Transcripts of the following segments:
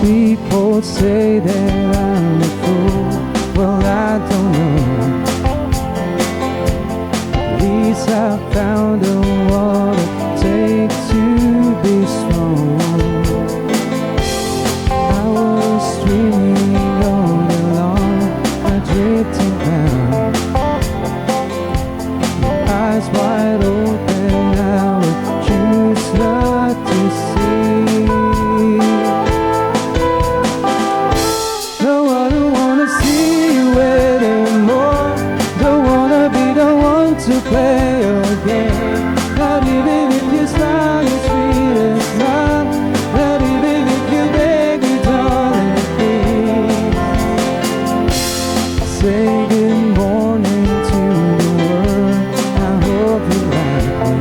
People say that I'm a fool. Well, I don't know. At least I found a what it takes to be strong. I was dreaming all along, I drifting down. Eyes wide open, I would choose not to see. No, I don't wanna see you anymore. Don't wanna be the one to play your game. Not even if you smile your sweetest smile. Not even if you beg me, darling, please. Say good morning to the world. I hope you like me.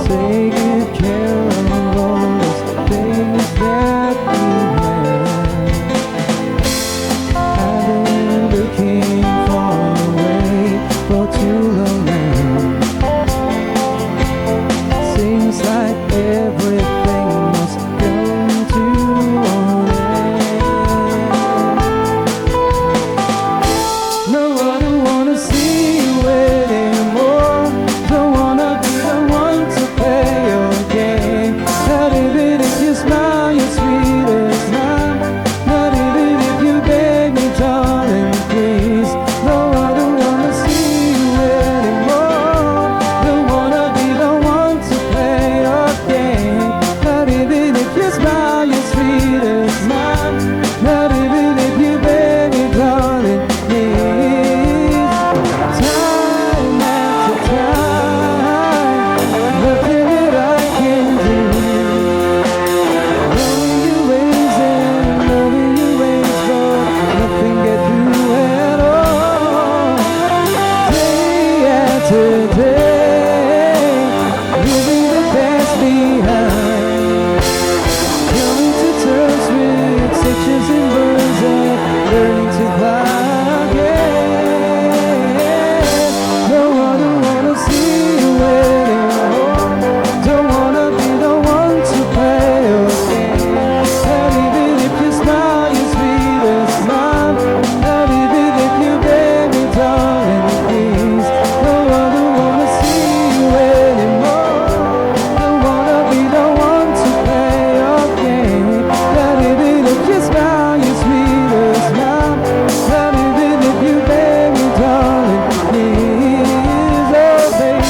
Take good care of all those things that we have. I've been looking for a way for too long now. Seems like everything must come to an end. No, I don't wanna see you anymore. Don't wanna be the one to play your game. Not even if you smile your sweetest smile. Not even if you beg me, darling, please. No, I don't wanna see you anymore. Don't wanna be the one to play your game. Not even if you smile your sweetest smile. Not even if you beg me, darling, please. Time after time, nothing that I can do. Loving you ways and loving you ways, but nothing get through at all. Day after day, leaving the past behind. Coming to terms with stitches and burns and learning to fly again. No, I don't wanna see you anymore. Don't wanna be the one to play your game. Not even if you smile your sweetest smile. Not even if you beg me, darling, please. No, I don't wanna see you anymore. Don't wanna be the one to play your game. Not even if you smile your sweetest smile. Not even if you beg me, darling, please. Oh, baby.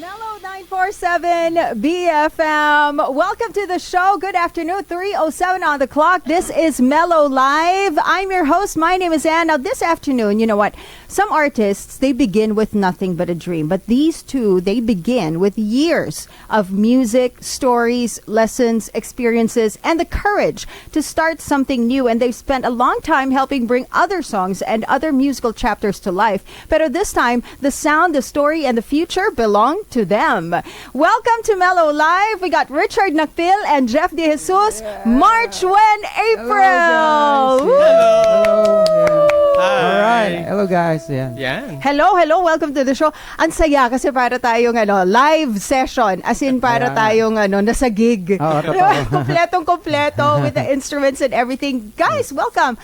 Mellow 947 BFM. Welcome to the show. Good afternoon. 3:07 on the clock. This is Mellow Live. I'm your host. My name is Ann. Now, this afternoon, you know what? Some artists, they begin with nothing but a dream. But these two, they begin with years of music, stories, lessons, experiences, and the courage to start something new. And they've spent a long time helping bring other songs and other musical chapters to life. But this time, the sound, the story, and the future belong to them. Welcome to Mellow Live. We got Richard Nakpil and Jeff De Jesus. March when April. Hello, guys. All right. Hello, guys. Yeah. Yan. Hello, hello. Welcome to the show. Ang saya kasi para tayong live session. As in para Yeah. tayong nasa gig. Oo, totoo. Kompletong-kompleto with the instruments and everything. Guys, welcome.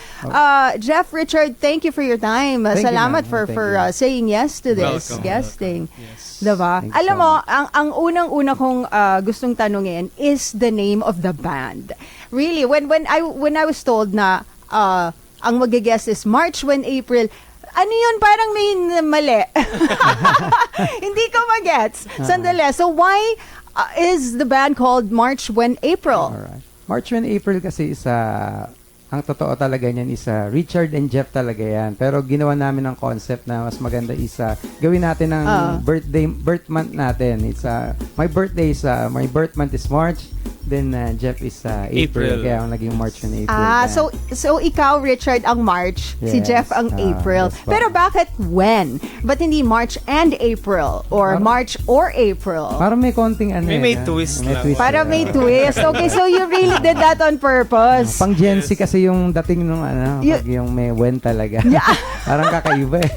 Jeff, Richard, thank you for your time. Thank you, Salamat ma'am. for Thank for you. saying yes to this Welcome. guesting. Yes. Diba? Thank you Alam so mo, much. ang unang-una kong gustong tanungin is the name of the band. Really, when I was told na ang mag-guest is March when April, ano yun? Parang may mali. Hindi ko magets. Sandali. So why is the band called March when April? Alright. March when April kasi is ang totoo talaga niyan is Richard and Jeff talaga yan. Pero ginawa namin ng concept na mas maganda is gawin natin ng birth month natin. It's my birth month is March. then Jeff is April. April. Kaya ang naging March and April. So ikaw, Richard, ang March, si Yes. Jeff ang April. Yes po. Pero bakit when? Ba't hindi March and April? Or Parang- March or April? Parang may konting ano. May twist lang. Para may twist. Okay, so you really did that on purpose. Pang Gen Z kasi yung dating nung pag yung may when talaga. Parang kakaiba eh.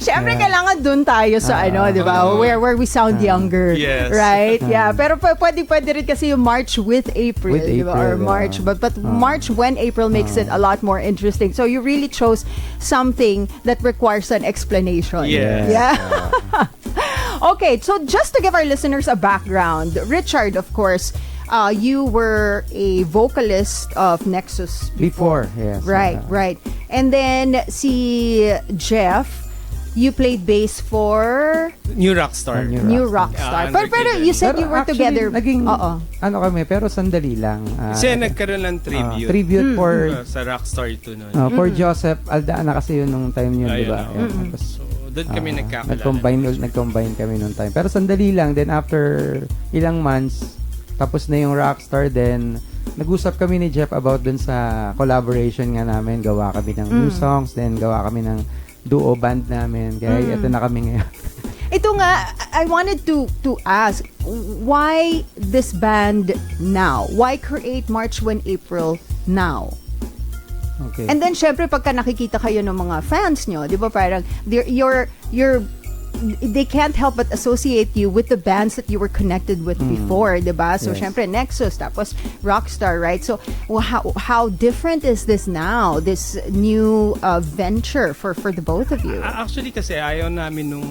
Siyempre, kailangan dun tayo sa di ba? Where we sound younger. Yes. Right? Yeah. Pero pwede rin kasi yung March with April. With di ba? Or April, March. But March when April makes it a lot more interesting. So you really chose something that requires an explanation. Yes. Yeah. Okay, so just to give our listeners a background, Richard, of course, you were a vocalist of Nexus Before, yes. Right, right. And then si Jeff, you played bass for New Rockstar. New Rockstar. under Pero Kid you said Pero you were actually, together. Naging, Oo. ano kami, pero sandali lang. Kasi nagkaroon ng tribute. Tribute for Sa Rockstar 2 nun. for Joseph Aldana kasi yun nung time yun, di ba? Ayun, Ayan, tapos, So, doon kami nagkakalala. nag-combine kami nung time. Pero sandali lang. Then after ilang months, tapos na yung Rockstar, then nag-usap kami ni Jeff about dun sa collaboration nga namin. Gawa kami ng new songs, then gawa kami ng duo band namin. Kaya ito na kami ngayon. Ito nga, I wanted to ask, why this band now? Why create March when April now? Okay. And then, syempre, pagka nakikita kayo ng mga fans nyo, di ba, parang, they can't help but associate you with the bands that you were connected with before, di ba? So, Yes. syempre, Nexus, tapos Rockstar, right? So, how different is this now, this new venture for the both of you? Actually kasi ayaw namin nung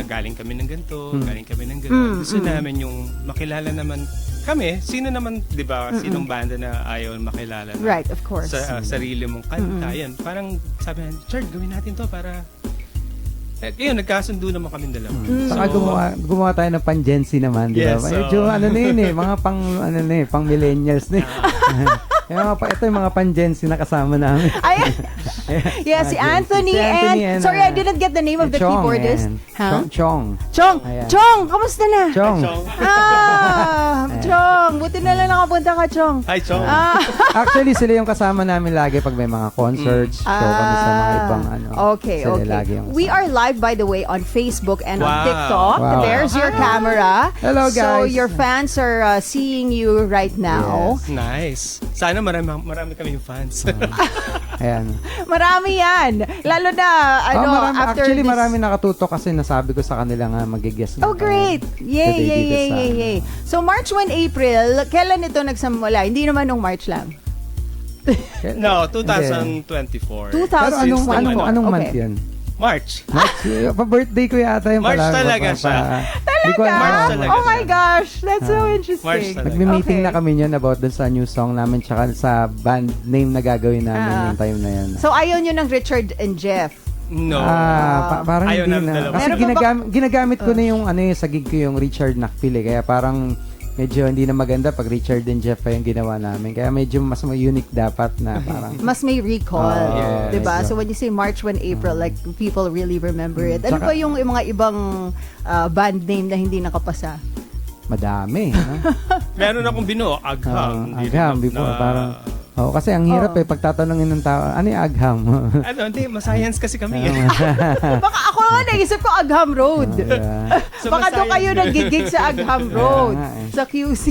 galing kami ng ganito, galing kami ng ganito. Gusto namin yung makilala naman kami, sino naman, di ba, sinong banda na ayaw makilala na Right, of course. sa sarili mong kanta. Yan, parang sabi natin, Chard, gawin natin to para yun, nagkasundo naman kami dalawa. Saka gumawa tayo ng pang-Gen Z naman, di ba? Yes, Medyo ano na yun eh, mga pang millennials na ito yung mga pang-Gen Z na kasama namin. Ay, yeah, si Anthony, and sorry, I didn't get the name of the Chong keyboardist. and Huh? Chong. Chong, kamusta na? Chong. Chong, buti na lang nakapunta ka, Chong. Hi, Chong. Actually, sila yung kasama namin lagi pag may mga concerts. So kami sa mga ibang Okay, sila okay. lagi yung We are live, by the way, on Facebook and on Wow. TikTok. Wow. There's your camera. Hello, So guys. your fans are seeing you right now. Nice. Sana marami kaming fans. Ayan. Marami yan. Lalo na, after actually, this. marami nakatutok kasi nasabi ko sa kanila nga mag-guest na Oh, great! Yay, yay, yay, yay, yay. So, March 1, April, kailan ito nagsamula? Hindi naman nung March lang. No, 2024. Pero anong month Okay. yun? March. Pa-birthday ko yata yung March pala. talaga siya. Di ko alam. March talaga Oh my siya. gosh, that's so interesting. March talaga. Nagmi-meeting Okay. na kami yun about dun sa new song namin tsaka sa band name na gagawin namin yung time na yun. So, ayaw nyo ng Richard and Jeff. No. Parang Ayaw hindi ng na. dalawa. Kasi Meron pa ginagamit ko na yung sa gig ko yung Richard Nakpil eh. Kaya parang medyo hindi na maganda pag Richard and Jeff pa yung ginawa namin. Kaya medyo mas unique dapat na parang Mas may recall. Yes. Diba? So, when you say March 1, April, like, people really remember it. Ano Tsaka- ba yung mga ibang band name na hindi nakapasa? madami. No? Meron akong binuo, Agham. Hindi Agham, rin before, parang kasi ang hirap pag tatanungin ng tao, ano yung Agham? hindi, mascience kasi kami. Baka ako nga naisip ko Agham Road. Yeah. So, Baka doon mascience kayo nagigig sa Agham Road. Sa QC.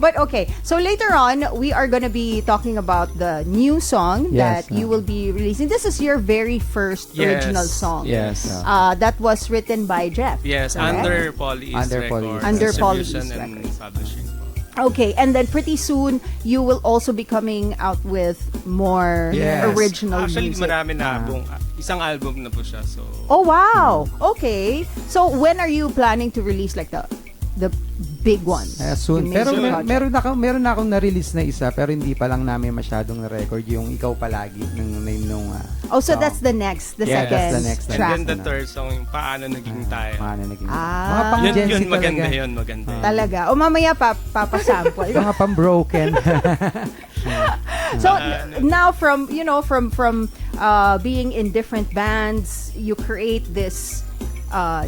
But okay, so later on, we are gonna be talking about the new song Yes, that you will be releasing. This is your very first original song. Yes. That was written by Jeff. Yes, correct? under Poly East Under Poly Records. East. Under Poly Distribution East and Records. publishing. Okay, and then pretty soon, you will also be coming out with more Yes. original Actually, music. marami na album. Isang album na po siya. So, Oh, wow! Okay. So, when are you planning to release like the big ones? Soon. Yung Pero major project? meron na akong na-release na isa pero hindi pa lang namin masyadong na-record yung Ikaw Palagi ng name nung Oh, so song. that's the next, the Yeah, second that's the next track. and then the third song, yung Paano Naging Tayo. Paano naging Ah. mga pang Yun, Gen Z yun, maganda talaga. yun, maganda. Talaga. O mamaya papasample. Mga pang broken. So now from being in different bands, you create this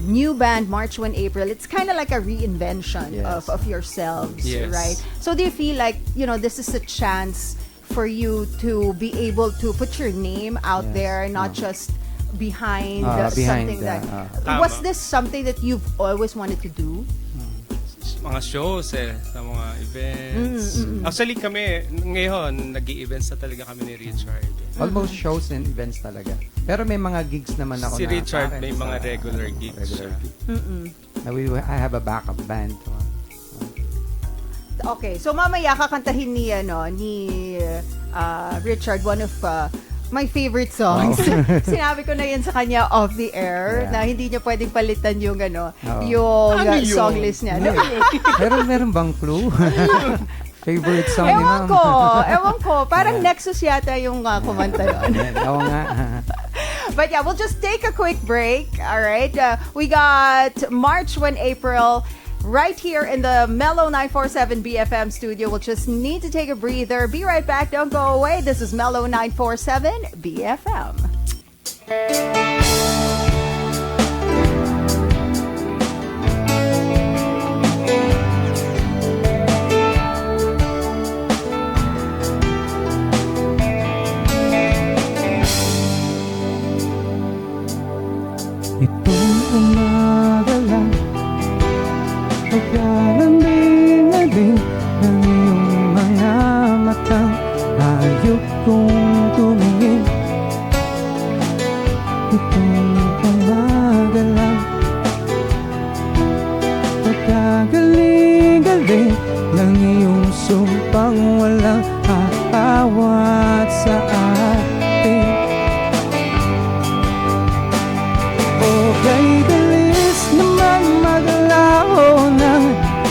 new band, March 1 April. It's kind of like a reinvention Yes. of yourselves, Yes. right? So do you feel like, this is a chance for you to be able to put your name out Yes. there, not just behind, Behind something the, that... Tama. Was this something that you've always wanted to do? Mga shows sa mga events. Actually kami, ngayon, nag-i-events na talaga kami ni Richard. Almost shows and events talaga. Pero may mga gigs naman ako Si na Richard, sa akin may sa, mga regular gigs regular siya. gigs. I have a backup band. Okay, so mamaya kakantahin ni Richard one of my favorite songs. Sinabi ko na yan sa kanya off the air Yeah. na hindi niya pwedeng palitan yung Oo. yung Ano yun? song list niya. meron bang clue? Favorite song ni Ewan Ma'am? ko. Parang Nexus yata yung kumanta yun. Oo nga. But yeah, we'll just take a quick break. All right. We got March 1 April right here in the Mellow 947 BFM studio. We'll just need to take a breather. Be right back. Don't go away. This is Mellow 947 BFM. Itong umaga lang, pagkalambing-labing ng iyong mga matang hayop kong tumingin. Itong umaga lang, pagkagaling-galing ng iyong sumpang walang aawat sa atin. Okay, bilis naman maglaho ng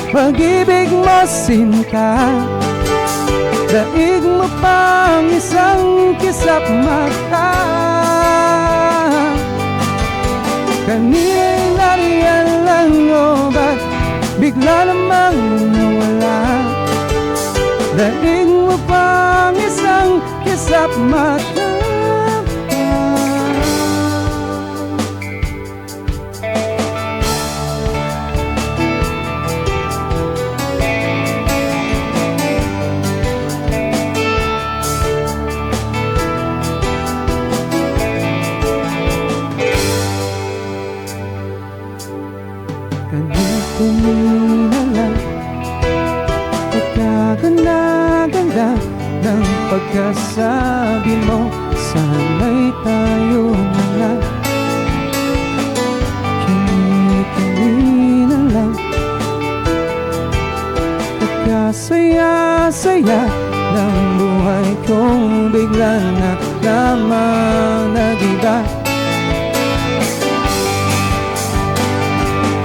pag-ibig mo, sinta. Daig mo pang isang kisap mata. Kanila'y nariyan lang o ba't bigla namang nawala? Daig mo pang isang kisap mata. Kanina lang, pagkaganda-ganda ng pagkasabi mo, sana'y tayo na lang. Kanina lang, pagkasaya-saya ng buhay kong bigla na lamang nag-iba.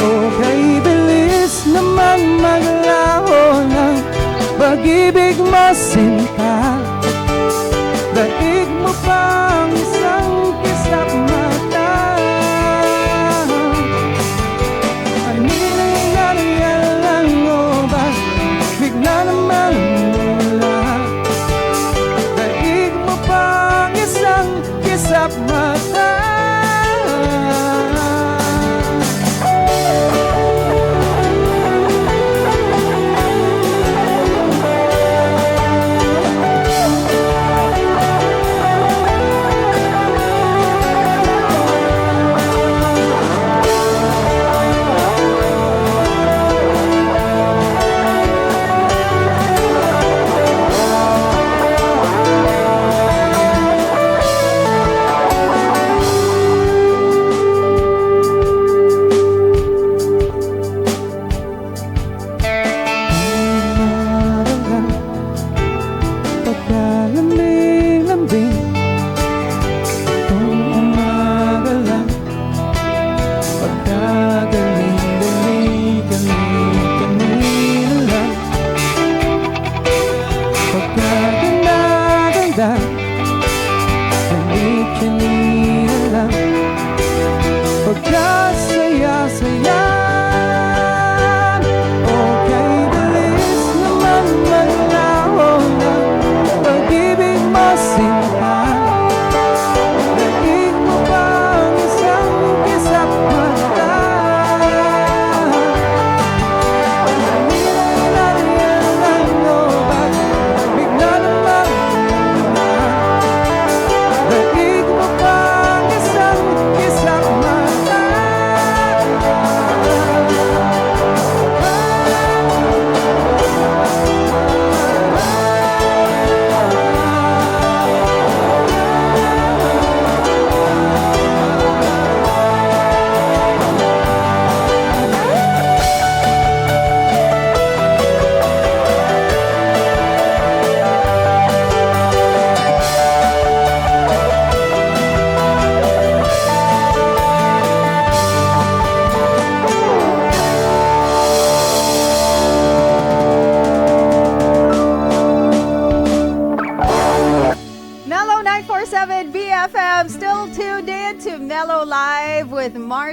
Okay, bilis naman maglaho ng pag-ibig mo, sinta. Daig mo pang isang kisap mata. Anila'y nariyan lang o ba bigla namang wala? Daig mo pang isang kisap mata.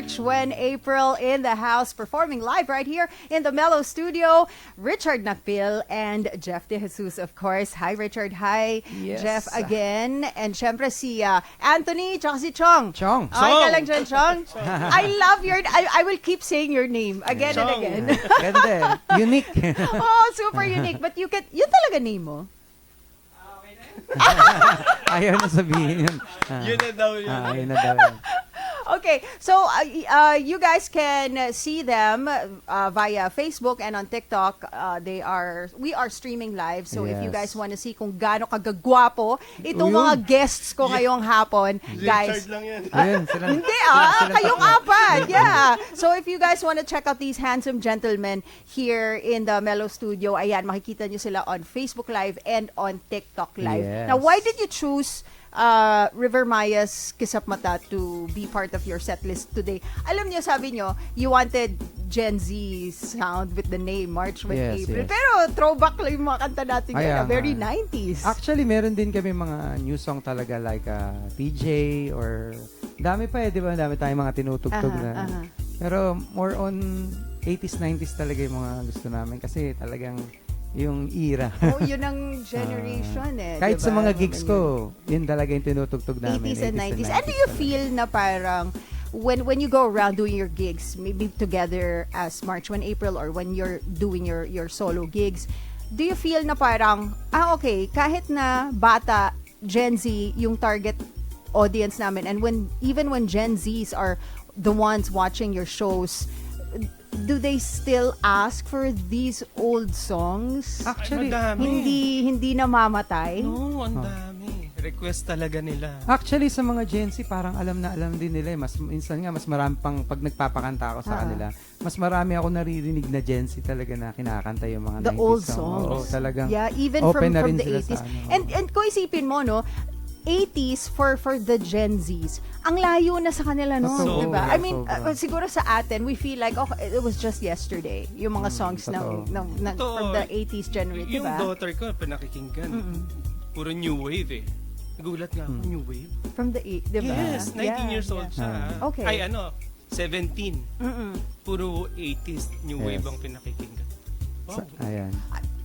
March when April in the house, performing live right here in the Mellow Studio. Richard Nakpil and Jeff De Jesus, of course. Hi, Richard. Hi, Yes. Jeff again. And syempre si Anthony, tsaka si Chong. Chong. Okay ka lang dyan, Chong? I love I will keep saying your name again and Chong. again. Ganda. Unique. Oh, super unique. But yun talaga name mo? Ayaw na sabihin yun. Yun na daw yun. Ayaw na daw yun. Okay, so you guys can see them via Facebook and on TikTok. We are streaming live. So if you Yes. guys want to see kung gaano kagagwapo itong Uyun. mga guests ko ngayong hapon, guys. Richard lang yan. Ayun, sila. Hindi sila kayong tatlo. apat. Yeah. So if you guys want to check out these handsome gentlemen here in the Mellow Studio, ayan, makikita nyo sila on Facebook Live and on TikTok Live. Yes. Now, why did you choose River Maya's Kisap Mata to be part of your set list today? Alam niyo, sabi niyo, you wanted Gen Z sound with the name March with Yes, April. yes. Pero throwback lang yung mga kanta natin Kaya ngayon, very nga. 90s. Actually, meron din kami mga new song talaga like TJ or dami pa di ba? Dami tayong mga tinutugtog na. Pero more on 80s, 90s talaga yung mga gusto namin kasi talagang yung era. Oh, yun ang generation Kahit diba? sa mga gigs ko, yun talaga yung tinutugtog namin. 80s and 90s. And do you talaga. feel na parang when you go around doing your gigs, maybe together as March when April or when you're doing your solo gigs, do you feel na parang, okay, kahit na bata, Gen Z, yung target audience namin, and even when Gen Zs are the ones watching your shows, do they still ask for these old songs? Actually, Ay, madami. Hindi namamatay? No, ang dami. Request talaga nila. Actually, sa mga Gen Z, parang alam na alam din nila. Minsan nga, mas marami pang, pag nagpapakanta ako sa kanila, mas marami ako naririnig na Gen Z talaga na kinakanta yung mga The 90s old songs. songs. Oo, talagang Yeah, even open na from rin the sila 80s. sa ano. And kung isipin mo, no, 80s for the Gen Zs, ang layo na sa kanila noon, Totoo, diba? I mean, sobra. siguro sa atin, we feel like, it was just yesterday, yung mga songs totoo. Totoo. from the 80s generation, Yung diba? daughter ko, pinakikinggan. Puro new wave eh. Nagulat nga ako, new wave. From the diba? Yes, 19 Yeah, years old yeah. siya. Okay. Ay, 17. Mm-mm. Puro 80s new Yes. wave ang pinakikinggan. Wow. Ayan.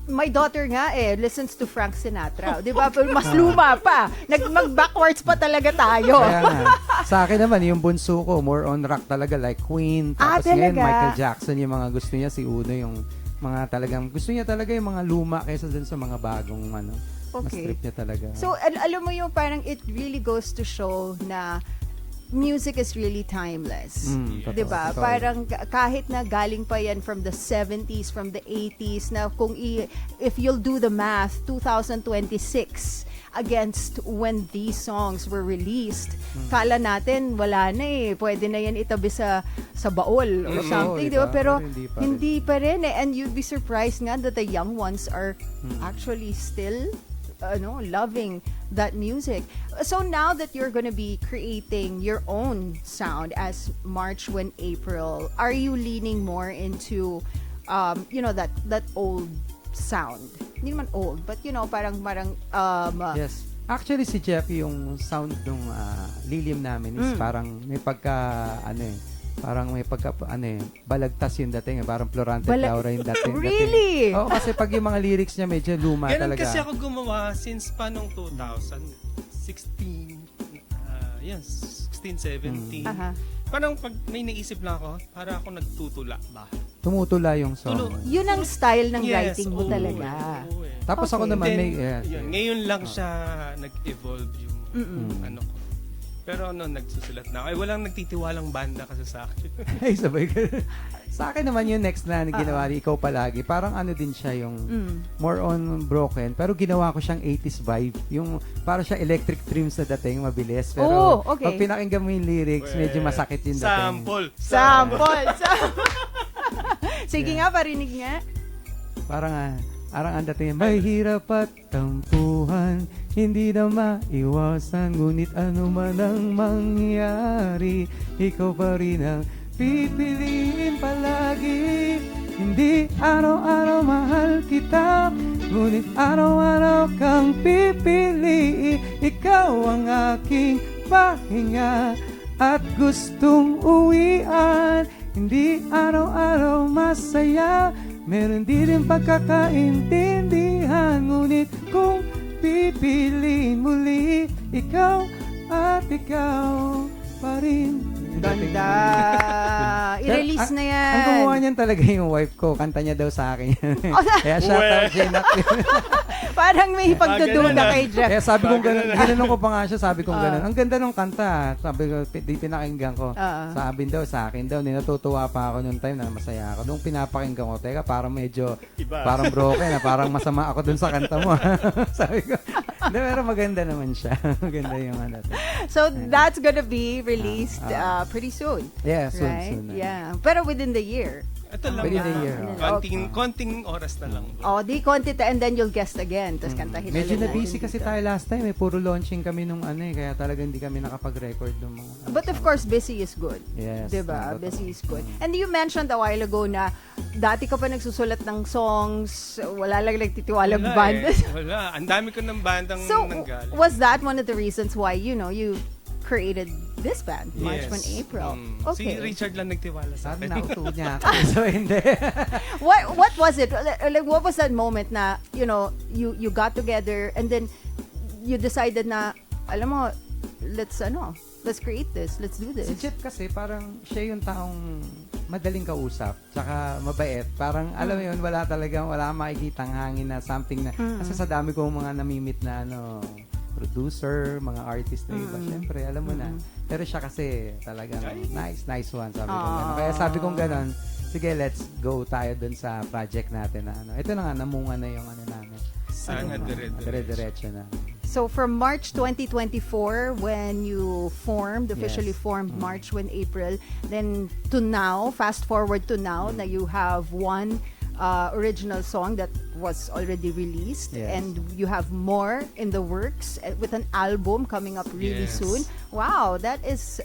My daughter nga listens to Frank Sinatra. Di ba? Mas luma pa. Mag-backwards pa talaga tayo. Kaya nga. Sa akin naman, yung bunso ko, more on rock talaga, like Queen. Tapos ngayon, talaga? Michael Jackson, yung mga gusto niya, si Uno, yung mga talagang, gusto niya talaga yung mga luma kaysa dun sa mga bagong, mas Okay. trip niya talaga. So, alam mo yung parang it really goes to show na music is really timeless. Totoo, 'Di ba? totoo. Parang kahit na galing pa yan from the 70s, from the 80s, na if you'll do the math, 2026 against when these songs were released, kala natin wala na pwede na yan itabi sa baol or Oo, something, 'di diba? ba? Pero Pero hindi pa rin and you'd be surprised nga that the young ones are actually still loving that music. So now that you're gonna be creating your own sound as March when April, are you leaning more into that old sound? Hindi naman old, but parang Yes. Actually, si Jeff, yung sound ng lilim namin is parang may parang may balagtas yung dating, parang Florante Laura yung dating. Really? Oo, kasi pag yung mga lyrics niya medyo luma Ganun talaga. kasi ako gumawa since pa nung 2016. Yes, 16, 17. Aha. Parang pag may naisip lang ako, para ako nagtutula ba? Tumutula yung song. Yun ang style ng Yes, writing mo oo, talaga. oo eh. Tapos ako Okay. naman Then, may... yun, ngayon lang siya nag-evolve yung ano ko. Pero nagsusulat na ako. Ay, walang nagtitiwalang banda kasi sa akin. Ay, sabay ka. Sa akin naman yung next na ginawa ni Ikaw Palagi, parang din siya yung more on broken, pero ginawa ko siyang 80s vibe. Yung parang siya Electric Dreams na dating, mabilis. Pero okay. pag pinakinggan mo yung lyrics, medyo masakit yung dating. Sample! Sige nga, parinig nga. Parang ang dating, may hirap at tampuhan, hindi na maiwasan, ngunit ano man ang mangyari, ikaw pa rin ang pipiliin palagi. Hindi araw-araw mahal kita, ngunit araw-araw kang pipiliin. Ikaw ang aking pahinga, at gustong uwian. Hindi araw-araw masaya, meron din rin pagkakaintindihan. Ngunit kung pipiliin muli, ikaw at ikaw pa rin. Ganda. I-release na yan. Ang gumawa niyan talaga yung wife ko. Kanta niya daw sa akin. Kaya shout out Jenak. Parang may pagdududa kay Jeff. Kaya sabi kong gano'n, ginanong ko pa nga siya, sabi kong gano'n. Ang ganda ng kanta. Sabi ko, di pinakinggan ko. Sabi daw sa akin daw, natutuwa pa ako noong time na masaya ako. Nung pinapakinggan ko, teka, parang medyo, parang broken, parang masama ako dun sa kanta mo. Sabi ko, hindi, pero maganda naman siya. Maganda yung ano. So, that's gonna be released pretty soon. Yeah, soon, right? soon. Yeah. Pero within the year. Ito lang. Within the year. Konting oras na lang. Di konti and then you'll guest again. Tapos kantahin Medyo ulit na-busy natin kasi dito. tayo last time. Puro launching kami nung kaya talaga hindi kami nakapag-record ng mga... But of course, busy is good. Yes. Diba? totoo. Busy is good. And you mentioned a while ago na dati ka pa nagsusulat ng songs, wala lang nagtitiwalang band. Wala. Ang dami ko ng bandang So, nanggaling. was that one of the reasons why, you created this band, March 1 April? Okay. Si Richard lang nagtiwala sa Parang akin. nauto niya ako. So, hindi. What was it? Like, what was that moment na, you got together and then you decided na, alam mo, let's create this, let's do this. Si Jeff kasi parang siya yung taong madaling kausap, tsaka mabait. Parang, alam mo yun, wala makikitang hangin na something na, kasi sa dami kong mga namimit na, producer, mga artist na iba, syempre, alam mo na. Pero siya kasi talagang nice one, sabi ko gano'n. Kaya sabi kong gano'n, sige, let's go tayo dun sa project natin na Ito na nga, namunga na yung namin. Sana Dire-diretso na. So from March 2024, when you officially formed March 1 April, then to now, fast forward to now, na you have one original song that was already released, and you have more in the works with an album coming up really soon. Wow, that is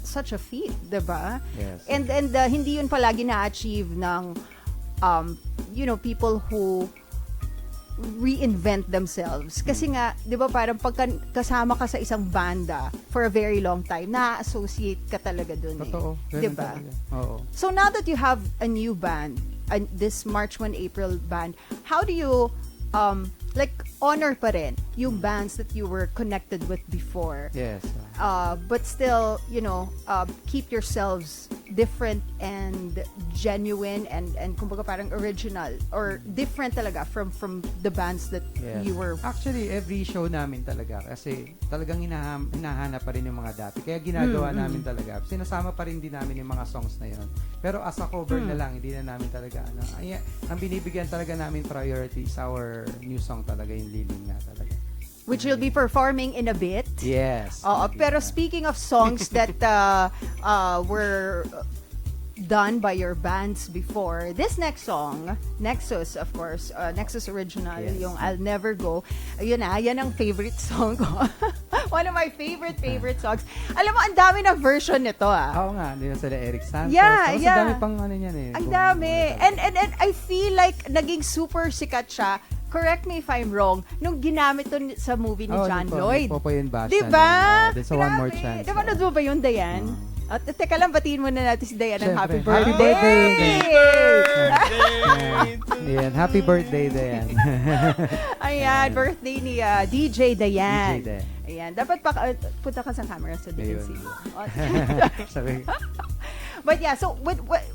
such a feat, diba? Yes. And hindi yun palagi na-achieve ng people who reinvent themselves. Kasi nga, di ba parang pagka kasama ka sa isang banda for a very long time, na-associate ka talaga dun. Totoo. Di ba? Oo. So now that you have a new band, this March 1 April band, how do you honor pa rin yung bands that you were connected with before? Yes. But still, keep yourselves different and genuine and kumbaga parang original or different talaga from the bands that you were. Actually, every show namin talaga kasi talagang hinahanap pa rin yung mga dati. Kaya ginagawa namin talaga. Sinasama pa rin din namin yung mga songs na yun. Pero as a cover na lang, hindi na namin talaga ang binibigyan talaga namin priority is our new song talaga, yung Liling na talaga. Which you'll be performing in a bit. Yes. Pero speaking of songs that were done by your bands before, this next song, Nexus, of course, Nexus Original, yung I'll Never Go, yan ang favorite song ko. One of my favorite songs. Alam mo, ang dami na version nito Oo nga, hindi na sila Eric Santos. Yeah. Ang dami pang niyan Ang dami. And I feel like naging super sikat siya. Correct me if I'm wrong, nung ginamit to sa movie ni John Lloyd. Di po yun ba? Diba? Then sa One More Chance. Diba na ba yun, Dayan? At teka lang, batiin muna natin si Dayan ng happy birthday. Happy birthday! Birthday! Happy birthday, Dayan. Ayan, birthday ni DJ Dayan. DJ Dayan. Ayan, dapat punta ka sa camera so they can see you. Sabi, But yeah, so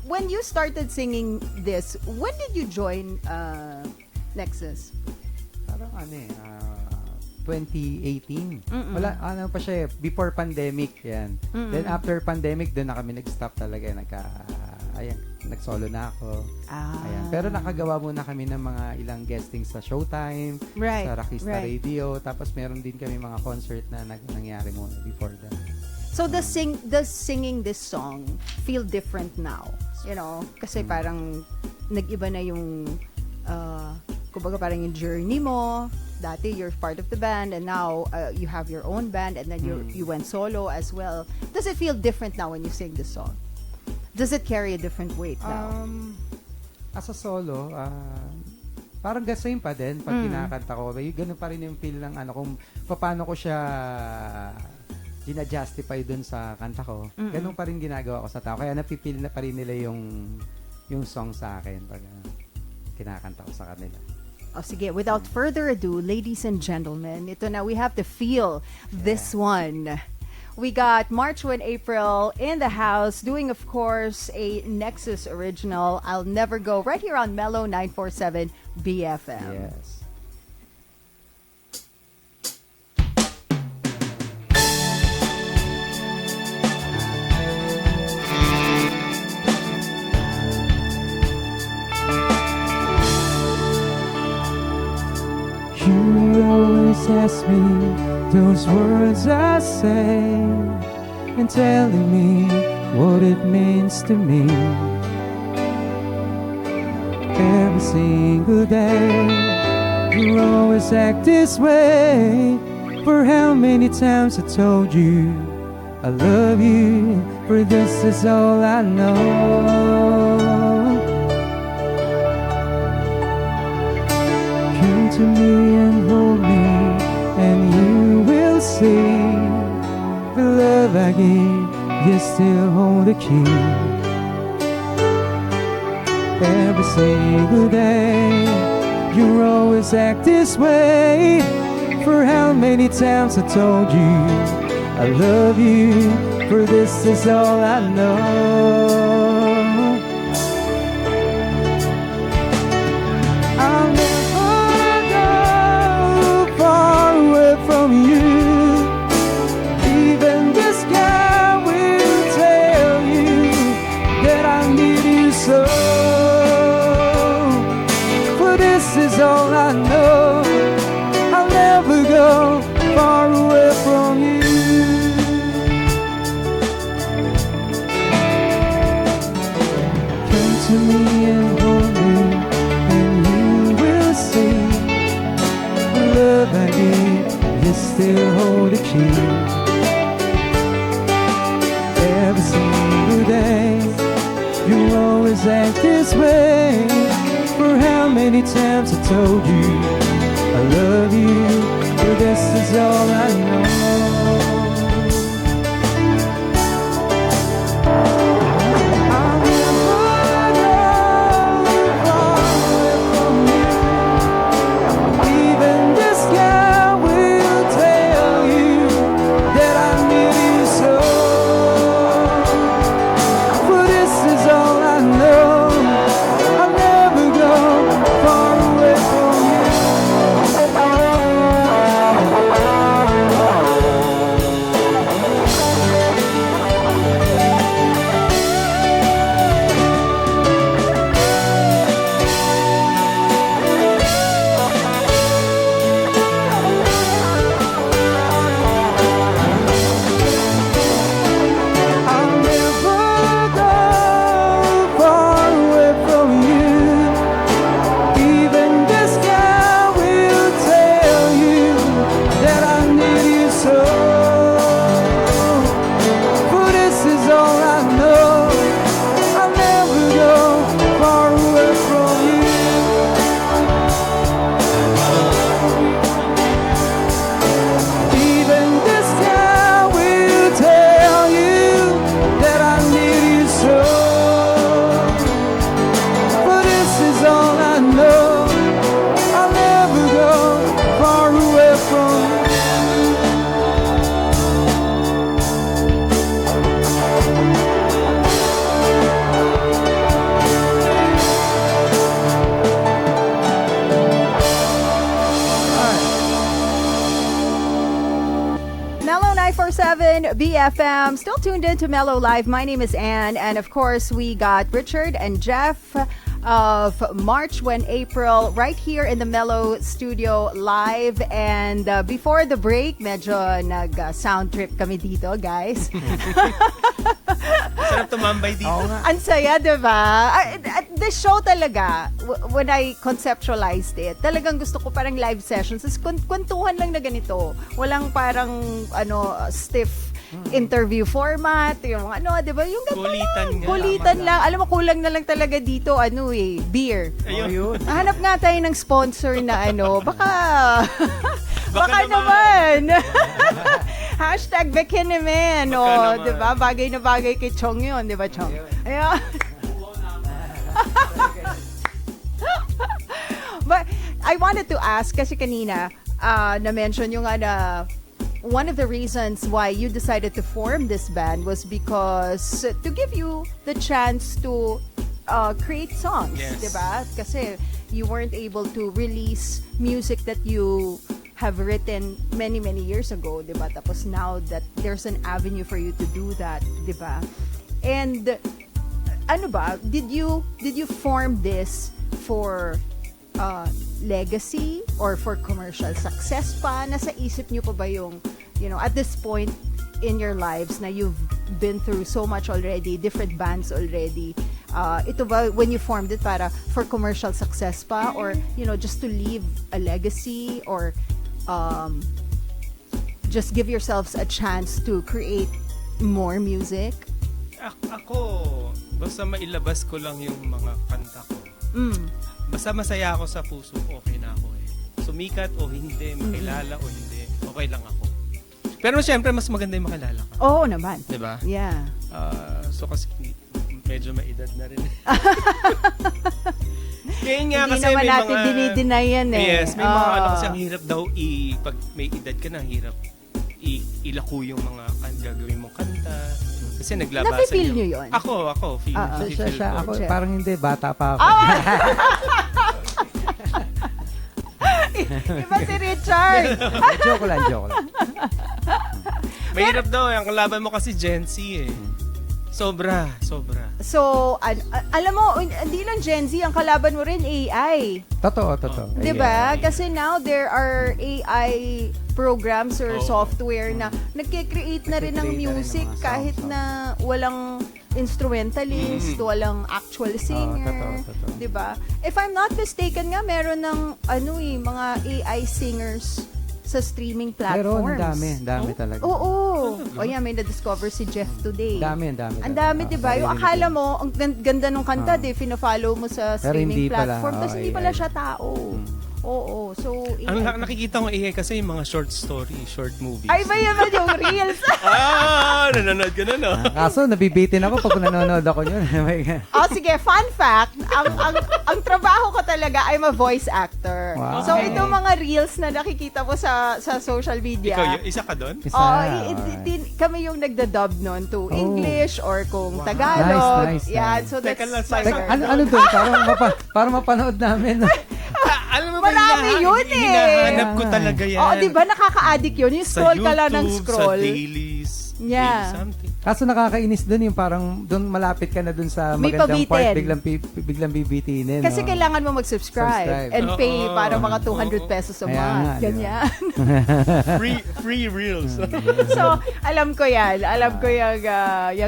when you started singing this, when did you join Nexus? parang 2018. Wala, pa siya before pandemic yan. Then after pandemic, doon na kami nag-stop talaga. Nag-solo na ako. Ayan. Pero nakagawa muna kami ng mga ilang guesting sa Showtime, sa Rakista Radio, tapos meron din kami mga concert na nangyari muna before that. So does singing this song feel different now? Kasi parang nag-iba na yung kumbaga parang yung journey mo. Dati you're part of the band and now you have your own band and then you went solo as well. Does it feel different now when you sing this song? Does it carry a different weight now? As a solo, parang same pa din pag kinakanta ko. Ganun pa rin yung feel ng kung paano ko siya gina-justify dun sa kanta ko, ganun pa rin ginagawa ko sa tao. Kaya napipil na pa rin nila yung song sa akin pag kinakanta ko sa kanila. Oh, sige, without further ado, ladies and gentlemen, ito na, we have to feel this one. We got March 1 April in the house, doing, of course, a Nexus original, I'll Never Go, right here on Mellow 947 BFM. Yes. You always ask me those words I say, and telling me what it means to me. Every single day, you always act this way. For how many times I told you I love you, for this is all I know. Come to me and hold me, and you will see the love I give, you still hold the key. Every single day, you always act this way. For how many times I told you I love you, for this is all I know. I'll never go far away from you. Even the sky will tell you that I need you so. For this is all I know. I'll never go far away from you. Come to me and hold me, and you will see the love I give, you still hold the key. Every single day, you always act this way. For how many times I told you I love you, but this is all I know. I'll never go far away from you. Even the sky will tell you that I need you so. For this is all I know. I'll never go far away from you. I'll never go far away from you. Even the sky will tell you that I need you so. For this is all I know. I'll never go far away from you. Even the sky will tell you that I need you so. For this is all I know. I'll never go far away from you. Mellow 947 BFM, still tuned in to Mellow Live. My name is Anne, and of course, we got Richard and Jeff of March 1 April right here in the Mellow Studio Live. And before the break, medyo nag-sound trip kami dito, guys. Sarap tumambay dito. Ang saya, diba? At the show talaga, when I conceptualized it, talagang gusto ko parang live sessions. Kwentuhan lang na ganito. Walang parang stiff interview format, yung diba? Yung ganito Kulitan lang. nga. Kulitan lang. Alam mo, kulang na lang talaga dito, beer. Ayun. Hanap nga tayo ng sponsor na baka Baka naman. Hashtag bikini man. Baka Oh, naman. di ba? Bagay na bagay kay Chong yun, di ba, Chong? Ayan. But I wanted to ask, kasi kanina, na-mention yung one of the reasons why you decided to form this band was because to give you the chance to create songs, Yes. diba? Kasi you weren't able to release music that you have written many, many years ago, diba? Tapos now that there's an avenue for you to do that, diba? And ano ba, did you form this for legacy or for commercial success pa? Nasa isip niyo pa ba yung, at this point in your lives na you've been through so much already, different bands already, ito ba, when you formed it, para for commercial success pa, or, just to leave a legacy, or just give yourselves a chance to create more music? Ako, basta mailabas ko lang yung mga kanta ko. Basta masaya ako sa puso, okay na ako eh. Sumikat o hindi, makilala o hindi, okay lang ako. Pero syempre, mas maganda yung makilala ka. Oo naman. Diba? Yeah. So kasi medyo may edad na rin. Kaya nga Hindi kasi naman may natin mga... dinideny yan eh. Yes, may mga Oo. kasi ang hirap daw pag may edad ka na, hirap ilaku yung mga gagawin mong kanta. Kasi naglabasan Nafe-feel nyo yun? Ako, feel. Siya, ako, Jeff. parang hindi, bata pa ako. Iba si Richard. Joke lang. Mahirap daw, ang kalaban mo kasi Gen Z eh. Sobra. So, alam mo, hindi lang Gen Z, ang kalaban mo rin AI. Totoo. Diba? Kasi now there are AI programs or Oo. software na nagkikreate na rin ng Nagkikreate na rin ng music mga kahit songs. na walang instrumentalist, walang actual singer. Totoo. Diba? If I'm not mistaken nga, meron ng mga AI singers sa streaming Pero platforms. dami talaga. Oo. O yan, may na-discover si Jeff today. Dami. Ang dami, di ba? Yung akala mo, ang ganda nung kanta, fina-follow mo sa Pero hindi streaming pala. platform. Tapos Oo, hindi pala AI. siya tao. Oo. So, Ang nakikita ko kasi yung mga short story, short movies. ay, ba yaman yung reels? Nanonood ka na, no? Kaso, nabibitin ako pag nanonood ako yun. Sige, fun fact, ang trabaho ko talaga, I'm a voice actor. Wow. So, itong mga reels na nakikita mo sa social media, Ikaw, isa ka doon? kami yung nagda-dub nun to Oh. English or kung Tagalog. Nice. Yeah, so that's Teka lang, my teka, work. Ano doon? Para mapanood namin. Alam mo ba, Marami yun eh. hinahanap ko talaga yan. Oo, di ba nakaka-addict yun? Yung Sa scroll ka lang ng YouTube, scroll. Sa dailies. Yeah. daily something. Kaso nakakainis doon yung parang doon malapit ka na doon sa May magandang part, pabitin. biglang bibitinin. Kasi no? kailangan mo mag-subscribe Subscribe. and pay Oo. para mga 200 pesos a Kaya month. nga, di ba? Ganyan. Free reels. So, alam ko yan. Alam ko yung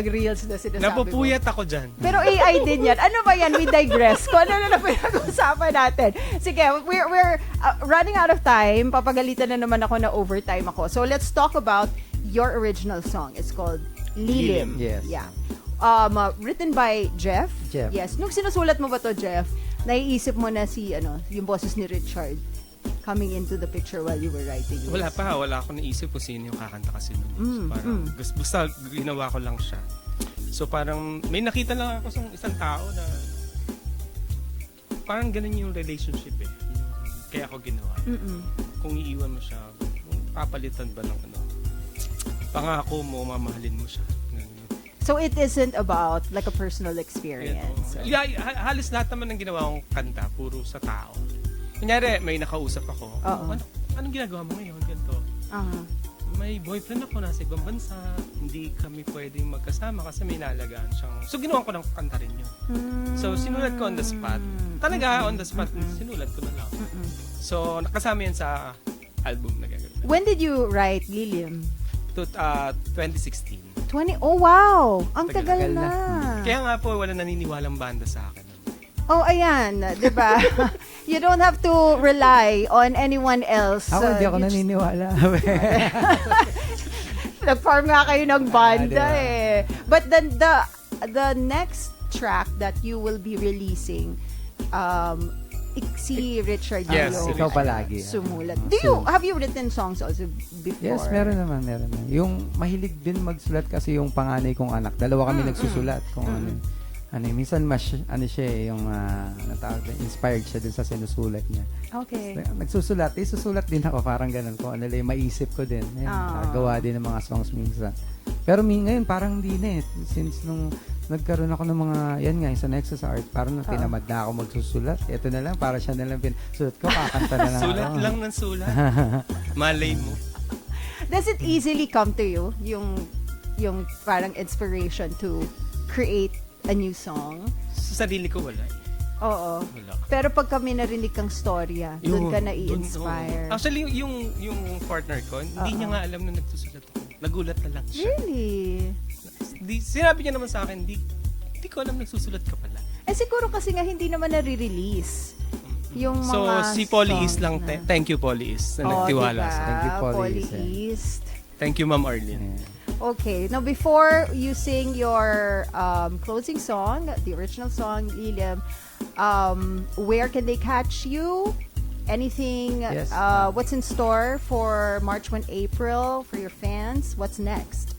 reels na sinasabi mo. Napupuyat ako dyan. Pero AI din yan. Ano ba yan? We digress. Kung ano na pinag-usapan natin. Sige, we're running out of time. Papagalitan na naman ako na overtime ako. So, let's talk about your original song. It's called Lilim. Yes. Yeah. Written by Jeff. Jeff. Yes. Nung sinusulat mo ba to, Jeff, naiisip mo na yung boses ni Richard coming into the picture while you were writing this? Wala ako naisip kung sino yung kakanta kasi nun. So, parang, basta ginawa ko lang siya. So parang, may nakita lang ako sa isang tao na parang ganun yung relationship eh. Kaya ako ginawa. Kung iiwan mo siya, papalitan ba ng pangako mo, mamahalin mo siya. So it isn't about like a personal experience. Yeah, halos lahat naman ng ginawa kong kanta, puro sa tao. Kunyari, may nakausap ako. Oo. Anong ginagawa mo ngayon? Ganito. May boyfriend ako, nasa ibang bansa. Hindi kami pwedeng magkasama kasi may nalagaan siyang... So, ginawa ko ng kanta rin yun. So, sinulat ko on the spot. Talaga, on the spot, sinulat ko na lang. So, nakasama yan sa album na gagawin. When did you write Lilim? 2016. Oh, wow! Ang Tagal tagal na. Kaya nga po, wala naniniwalang banda sa akin. Oh, ayan. Diba? You don't have to rely on anyone else. Ako hindi ako You just- naniniwala. Nag-farm nga kayo ng banda diba? eh. But then the next track that you will be releasing, si Richard Yes, yung ikaw palagi. sumulat. Have you written songs also before? Yes, meron naman. Yung mahilig din magsulat kasi yung panganay kong anak. Dalawa kami nagsusulat kung minsan siya yung inspired siya dun sa sinusulat niya. Okay. Nagsusulat, susulat din ako parang ganun ko. Ano lang maisip ko din. Gawa din ng mga songs minsan. Pero ngayon parang hindi na eh. Since nung nagkaroon ako ng mga, yan nga, sa Nexus Art, parang tinamad na ako magsusulat. Ito na lang, para siya na lang sulat ko, kakanta na lang Sulat ako. lang ng sulat. Malay mo. Does it easily come to you, yung parang inspiration to create a new song? Sa sarili ko, wala. Oo. Wala. Pero pag kami narinig kang storya, doon ka na-i-inspire. Actually, yung partner ko, hindi niya nga alam na nagsusulat ako. Nagulat na lang siya. Really? Sinabi niya naman sa akin, hindi ko alam nagsusulat ka pala. Siguro kasi nga hindi naman nare-release yung mga So, si Polly songs East lang, na. Thank you, Polly East, na nagtiwala diba? sa Thank you, Polly Polly East, East. Thank you, Ma'am Arlene. Okay. Now, before you sing your closing song, the original song, Lilium, where can they catch you? Anything? Yes. What's in store for March 1, April for your fans? What's next?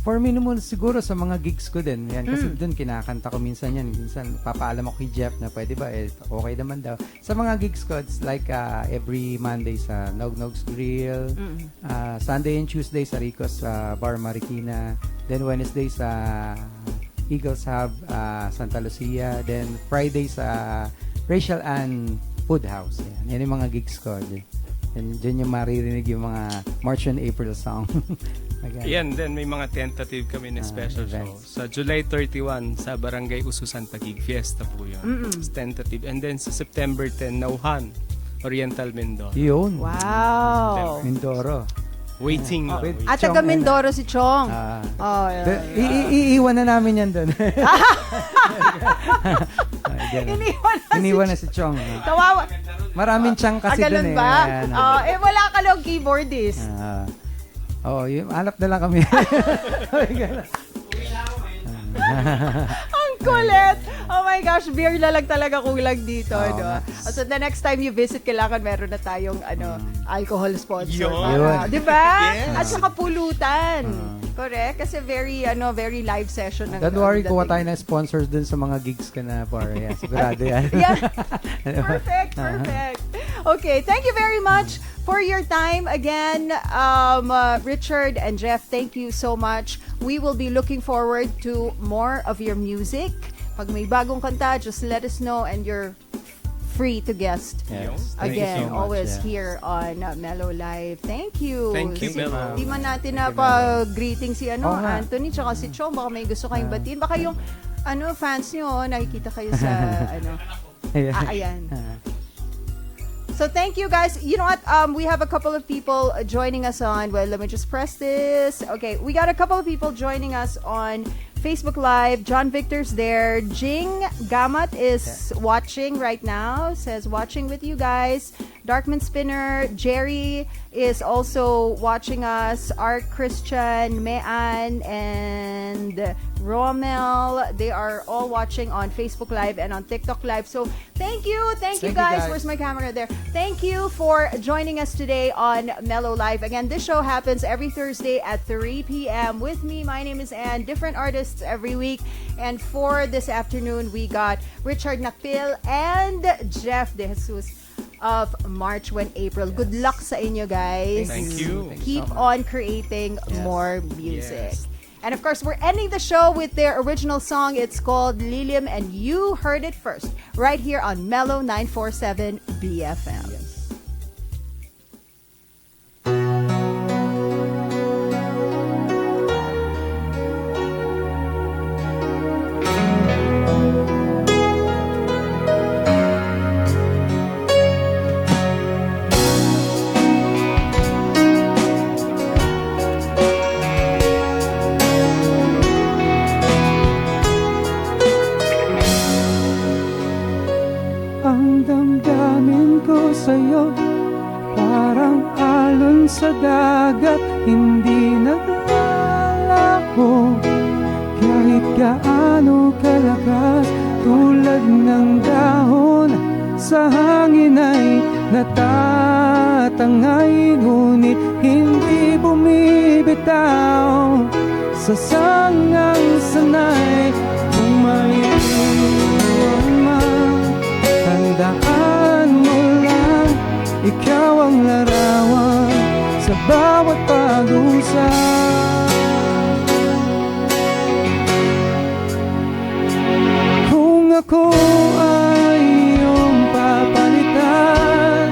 For me naman siguro sa mga gigs ko din. Yan, kasi doon kinakanta ko minsan yan. Minsan papaalam ako kay Jeff na pwede ba? Okay naman daw. Sa mga gigs ko, it's like every Monday sa Nog Nog's Grill. Sunday and Tuesday sa Rico's Bar Marikina. Then Wednesday sa Eagles Hub, Santa Lucia. Then Friday sa Rachel Ann Food House. Yan yung mga gigs ko. Diyan yung maririnig yung mga March and April song. Yan, then may mga tentative kami na special show. Sa July 31, sa Barangay Ususan Taguig, Fiesta po yun. It's tentative. And then sa September 10, Nauhan, Oriental Mindoro. Yun. Wow. Mindoro. Waiting lang. With At taga Chong, Mindoro si Chong. Iiwan na namin yan doon. Iniwan na si Chong. Kawawa. Maraming Chong kasi ganun doon ba? eh. Wala ka lang keyboardist. Hanap na lang kami. Ang kulit! Oh my gosh, beer na lang talaga kulang dito. No? So the next time you visit, kailangan meron na tayong alcohol sponsor. Yun. Di ba? Yes. At saka pulutan. Correct? Kasi very live session. Don't worry, kuha tayo ng sponsors dun sa mga gigs ka na par. Sigurado yan. Yeah. Perfect. Okay, thank you very much for your time again, Richard and Jeff. Thank you so much. We will be looking forward to more of your music. Pag may bagong kanta, just let us know and you're free to guest Yes. Thank you again, so much, always yeah. here on Mellow Live. Thank you. Thank you, Mellow. Di man natin na pa-greeting si Oo nga. Anthony tsaka si Chong. Baka may gusto kayong batiin. Baka yung fans nyo, nakikita kayo sa ayan. So thank you guys. You know what? We have a couple of people joining us on. Well, let me just press this. Okay, we got a couple of people joining us on Facebook Live. John Victor's there. Jing Gamat is watching right now. Says watching with you guys. Darkman Spinner. Jerry is also watching us. Art Christian, Mean, and Rommel. They are all watching on Facebook Live and on TikTok Live. So thank you guys. Where's my camera? There. Thank you for joining us today on Mellow Live. Again, this show happens every Thursday at 3 p.m. with me. My name is Ann. Different artists every week. And for this afternoon, we got Richard Nakpil and Jeff De Jesus of March 1 April. Good luck sa inyo, guys. Thank you. Keep on creating more music. Yes. And of course, we're ending the show with their original song. It's called Lilium, and you heard it first right here on Mellow 947 BFM. Ang damdamin ko sa'yo parang alon sa dagat, hindi naglalako kahit gaano kalakas, tulad ng dahon sa hangin ay natatangay, ngunit hindi bumibitaw sa sangang sanay. Kung maiwan man, tandaan mo lang, ikaw ang larawan sa bawat pag-usap. Kung ako ay iyong papalitan,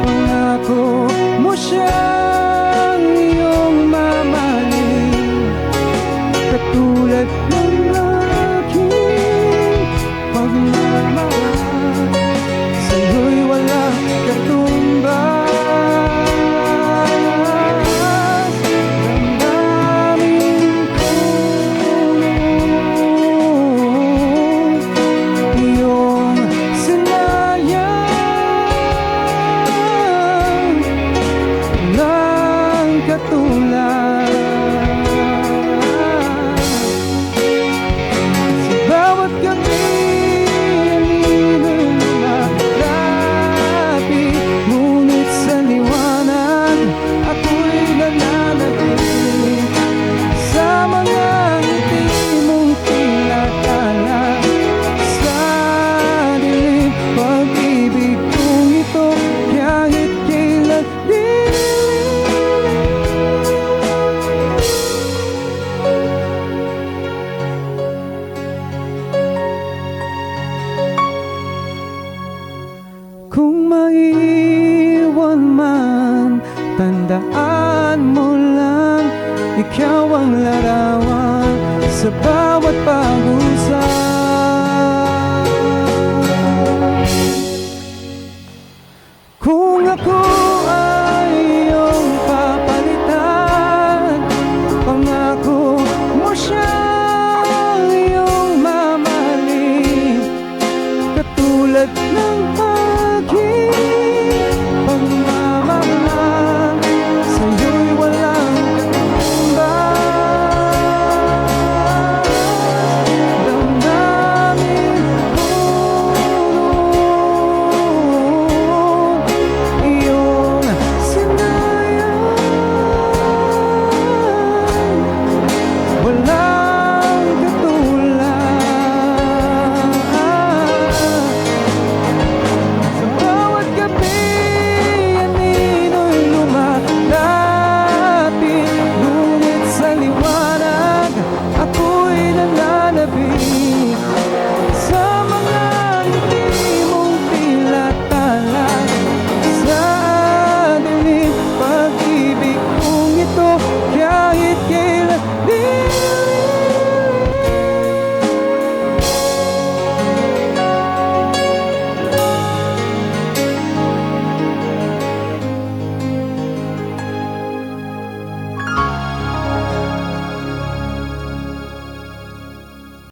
pangako mo siyang iyong mamahalin, katulad ng aking pagmamahal. Sa'yo'y walang katumbas. Damdamin ko iyong sinayang ng katulad. Sa bawat gabi anino'y lumalapit, ngunit sa liwanag ako'y nananatili. Sa mga ngiti mong tinatala sa dilim, pag-ibig kong ito kahit kailan kung maiwan man, tandaan mo lang, ikaw ang larawan sa